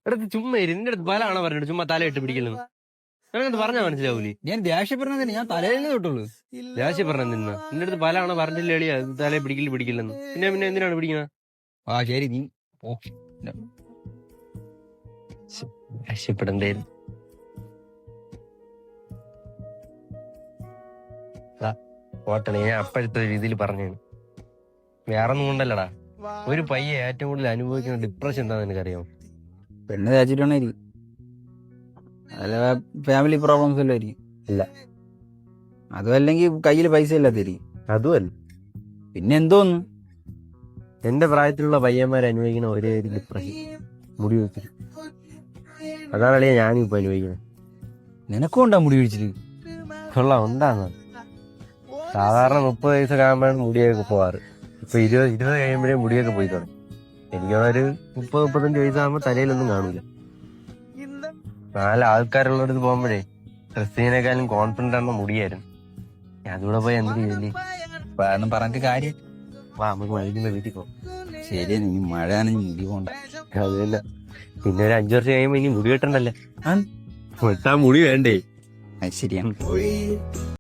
എടുത്ത് ചുമ്മാ നിന്റെ അടുത്ത് ബലാണോ പറഞ്ഞിട്ട് ചുമ്മാ തലയിട്ട് പിടിക്കലെന്ന് നിനക്കത് പറഞ്ഞാ മനസ്സിലാവൂലേ? ഞാൻ ദേഷ്യപ്പെടുന്നതിന് ഞാൻ തലയിൽ തൊട്ടുള്ളൂ. ദേഷ്യം പറഞ്ഞ നിന്ന നിന്റെ അടുത്ത് ബലാണോ പറഞ്ഞില്ലേ എളിയാ തലയെ പിടിക്കില്ലെന്ന് പിന്നെ പിന്നെ എന്തിനാണ് പിടിക്കുന്നത്? ആ ശരി നീ ഓ ദേഷ്യപ്പെടണ്ടായിരുന്നു. ഓട്ടണേ ഞാൻ അപ്പോഴത്തെ രീതിയിൽ പറഞ്ഞാണ്, വേറെ ഒന്നും കൊണ്ടല്ലടാ. ഒരു പയ്യെ ഏറ്റവും കൂടുതൽ അനുഭവിക്കുന്ന ഡിപ്രഷൻ എന്താന്ന് എനിക്കറിയാം. പെണ്ണ് തേച്ചിട്ടാണായിരിക്കും, അല്ല ഫാമിലി പ്രോബ്ലംസ് എല്ലാം ആയിരിക്കും. ഇല്ല, അതും അല്ലെങ്കിൽ കയ്യിൽ പൈസ ഇല്ലാത്തായിരിക്കും. അതുമല്ല, പിന്നെ എന്തോന്ന് എന്റെ പ്രായത്തിലുള്ള പയ്യന്മാർ അനുഭവിക്കുന്ന ഒരേ ഒരു ഡിപ്രഷൻ, മുടി വെച്ചിട്ട്. അതാണല്ലേ ഞാനും ഇപ്പൊ അനുഭവിക്കുന്നത്. നിനക്കും ഉണ്ടാ മുടി പിടിച്ചിട്ട്? കൊള്ളാം, ഉണ്ടാന്ന്. സാധാരണ 30 വയസ്സൊക്കെ ആകുമ്പോഴാണ് മുടിയൊക്കെ പോവാറ്. ഇപ്പൊ 20 കഴിയുമ്പോഴേ മുടിയൊക്കെ പോയി തുടങ്ങി. എനിക്കൊരു 30-35 വയസ്സാകുമ്പോ തലയിലൊന്നും കാണൂല. 4 ആൾക്കാരുള്ളടത്ത് പോകുമ്പോഴേ ഡ്രസ്സിനേക്കാളും കോൺഫിഡന്റ് ആണെന്ന മുടിയായിരുന്നു. അതുകൂടെ പോയി എന്ത് ചെയ്യില്ലേ? വേണം പറഞ്ഞിട്ട് കാര്യം. വാ നമുക്ക് മഴയ്ക്കുമ്പോ വീട്ടിൽ പോകും. ശരിയാ, നീ മഴയാണെങ്കിൽ മുടി പോണ്ട. അതല്ല, പിന്നെ ഒരു 5 വർഷം കഴിയുമ്പോ ഇനി മുടി വെട്ടണ്ടല്ലേ? വെട്ടാൻ മുടി വേണ്ടേ? അത് ശരിയാണ്.